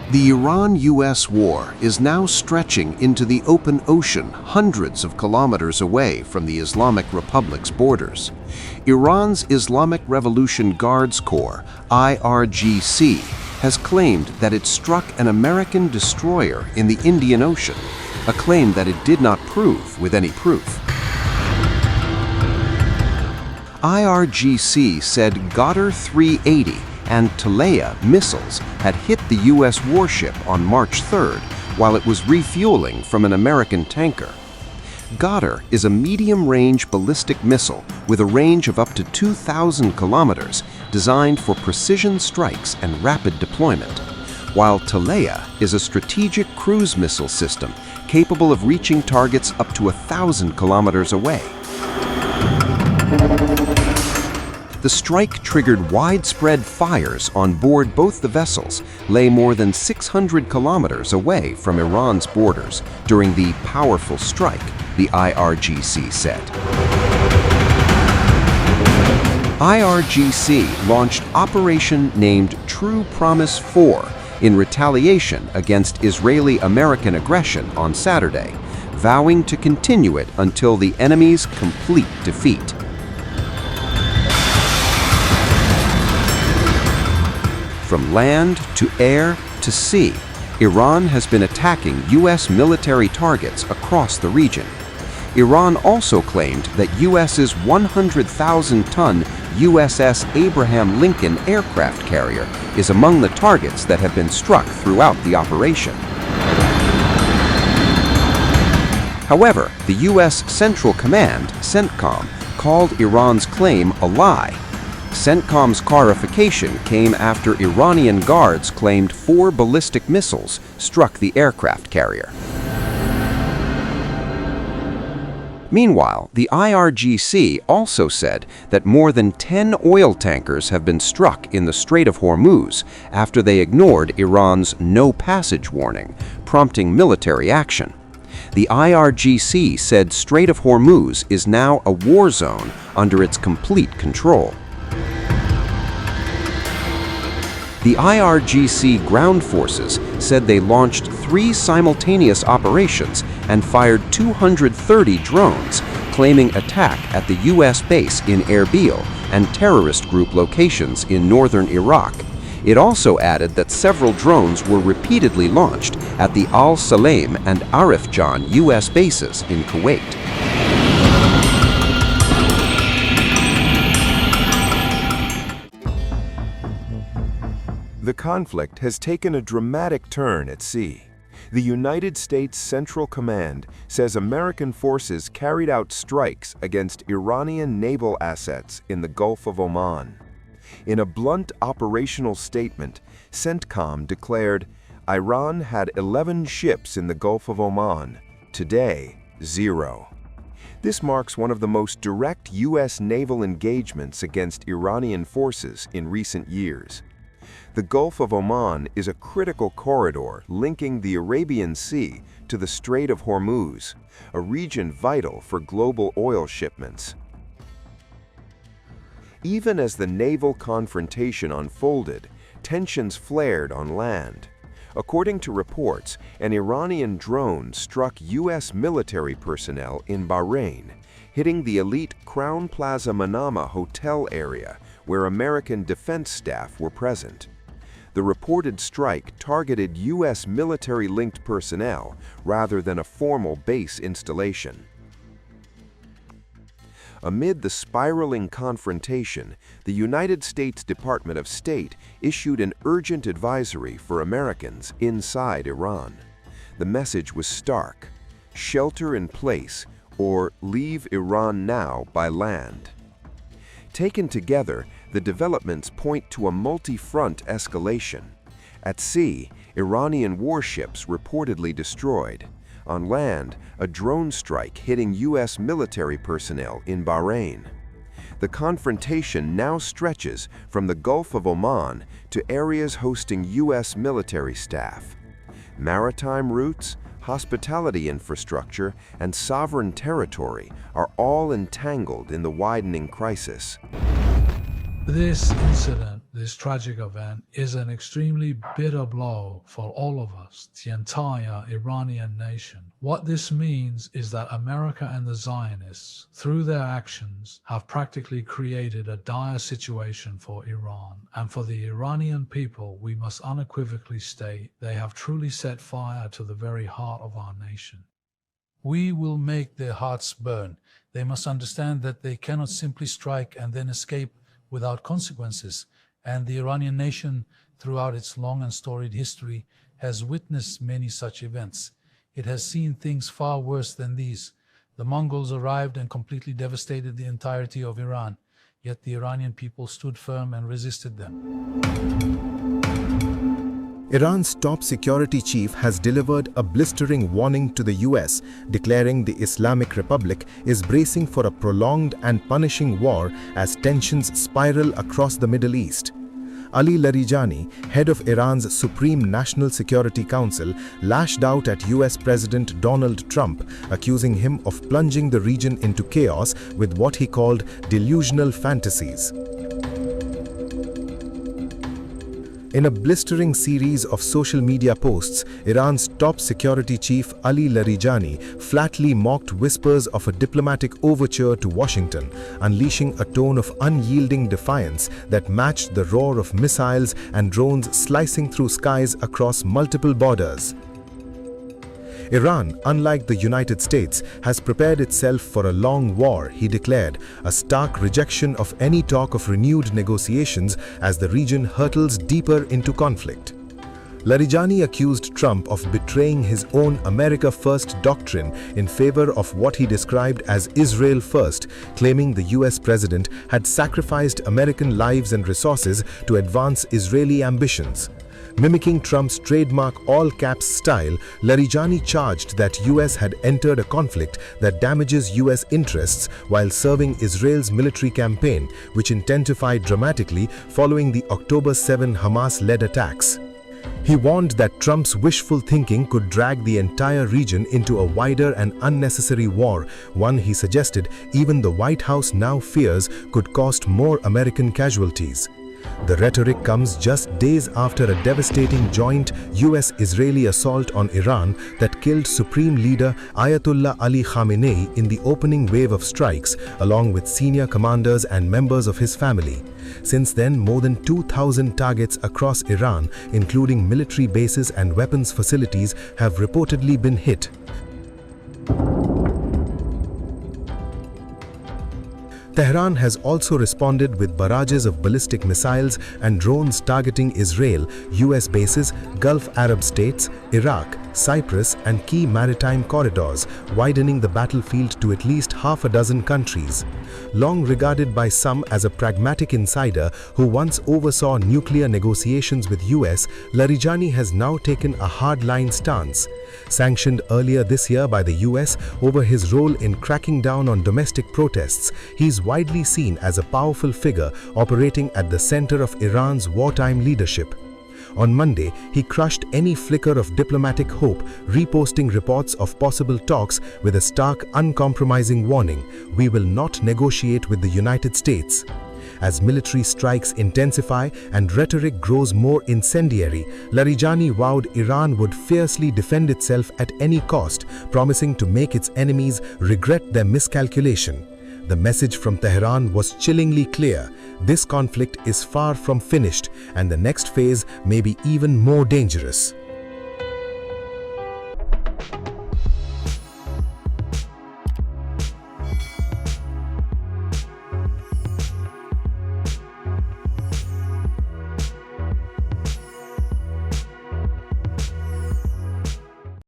The Iran-US war is now stretching into the open ocean hundreds of kilometers away from the Islamic Republic's borders. Iran's Islamic Revolution Guards Corps, IRGC, has claimed that it struck an American destroyer in the Indian Ocean, a claim that it did not prove with any proof. IRGC said Ghadr 380 and Talaieh missiles had hit the U.S. warship on March 3rd while it was refueling from an American tanker. Ghadr is a medium-range ballistic missile with a range of up to 2,000 kilometers, designed for precision strikes and rapid deployment, while Talaieh is a strategic cruise missile system capable of reaching targets up to 1,000 kilometers away. The strike triggered widespread fires on board both the vessels, lay more than 600 kilometers away from Iran's borders during the powerful strike, the IRGC said. IRGC launched operation named True Promise 4 in retaliation against Israeli-American aggression on Saturday, vowing to continue it until the enemy's complete defeat. From land to air to sea, Iran has been attacking U.S. military targets across the region. Iran also claimed that U.S.'s 100,000-ton USS Abraham Lincoln aircraft carrier is among the targets that have been struck throughout the operation. However, the U.S. Central Command, CENTCOM, called Iran's claim a lie. CENTCOM's clarification came after Iranian guards claimed 4 ballistic missiles struck the aircraft carrier. Meanwhile, the IRGC also said that more than 10 oil tankers have been struck in the Strait of Hormuz after they ignored Iran's no-passage warning, prompting military action. The IRGC said Strait of Hormuz is now a war zone under its complete control. The IRGC ground forces said they launched 3 simultaneous operations and fired 230 drones, claiming attack at the U.S. base in Erbil and terrorist group locations in northern Iraq. It also added that several drones were repeatedly launched at the Al Salam and Arif Jan U.S. bases in Kuwait. The conflict has taken a dramatic turn at sea. The United States Central Command says American forces carried out strikes against Iranian naval assets in the Gulf of Oman. In a blunt operational statement, CENTCOM declared, Iran had 11 ships in the Gulf of Oman, today 0. This marks one of the most direct U.S. naval engagements against Iranian forces in recent years. The Gulf of Oman is a critical corridor linking the Arabian Sea to the Strait of Hormuz, a region vital for global oil shipments. Even as the naval confrontation unfolded, tensions flared on land. According to reports, an Iranian drone struck U.S. military personnel in Bahrain, hitting the elite Crown Plaza Manama hotel area where American defense staff were present. The reported strike targeted U.S. military-linked personnel rather than a formal base installation. Amid the spiraling confrontation, the United States Department of State issued an urgent advisory for Americans inside Iran. The message was stark: shelter in place or leave Iran now by land. Taken together, the developments point to a multi-front escalation. At sea, Iranian warships reportedly destroyed. On land, a drone strike hitting U.S. military personnel in Bahrain. The confrontation now stretches from the Gulf of Oman to areas hosting U.S. military staff. Maritime routes, hospitality infrastructure, and sovereign territory are all entangled in the widening crisis. This incident this tragic event is an extremely bitter blow for all of us, the entire Iranian nation. What this means is that America and the Zionists, through their actions, have practically created a dire situation for Iran. And for the Iranian people, we must unequivocally state they have truly set fire to the very heart of our nation. We will make their hearts burn. They must understand that they cannot simply strike and then escape without consequences. And the Iranian nation, throughout its long and storied history, has witnessed many such events. It has seen things far worse than these. The Mongols arrived and completely devastated the entirety of Iran, yet the Iranian people stood firm and resisted them. Iran's top security chief has delivered a blistering warning to the US, declaring the Islamic Republic is bracing for a prolonged and punishing war as tensions spiral across the Middle East. Ali Larijani, head of Iran's Supreme National Security Council, lashed out at US President Donald Trump, accusing him of plunging the region into chaos with what he called delusional fantasies. In a blistering series of social media posts, Iran's top security chief Ali Larijani flatly mocked whispers of a diplomatic overture to Washington, unleashing a tone of unyielding defiance that matched the roar of missiles and drones slicing through skies across multiple borders. Iran, unlike the United States, has prepared itself for a long war, he declared, a stark rejection of any talk of renewed negotiations as the region hurtles deeper into conflict. Larijani accused Trump of betraying his own America First doctrine in favor of what he described as Israel First, claiming the US president had sacrificed American lives and resources to advance Israeli ambitions. Mimicking Trump's trademark all-caps style, Larijani charged that US had entered a conflict that damages US interests while serving Israel's military campaign, which intensified dramatically following the October 7 Hamas-led attacks. He warned that Trump's wishful thinking could drag the entire region into a wider and unnecessary war, one he suggested even the White House now fears could cost more American casualties. The rhetoric comes just days after a devastating joint US-Israeli assault on Iran that killed Supreme Leader Ayatollah Ali Khamenei in the opening wave of strikes, along with senior commanders and members of his family. Since then, more than 2,000 targets across Iran, including military bases and weapons facilities, have reportedly been hit. Tehran has also responded with barrages of ballistic missiles and drones targeting Israel, US bases, Gulf Arab states, Iraq, Cyprus, and key maritime corridors, widening the battlefield to at least half a dozen countries. Long regarded by some as a pragmatic insider who once oversaw nuclear negotiations with US, Larijani has now taken a hardline stance. Sanctioned earlier this year by the US over his role in cracking down on domestic protests, he's widely seen as a powerful figure operating at the center of Iran's wartime leadership. On Monday, he crushed any flicker of diplomatic hope, reposting reports of possible talks with a stark, uncompromising warning: "We will not negotiate with the United States." As military strikes intensify and rhetoric grows more incendiary, Larijani vowed Iran would fiercely defend itself at any cost, promising to make its enemies regret their miscalculation. The message from Tehran was chillingly clear: this conflict is far from finished, and the next phase may be even more dangerous.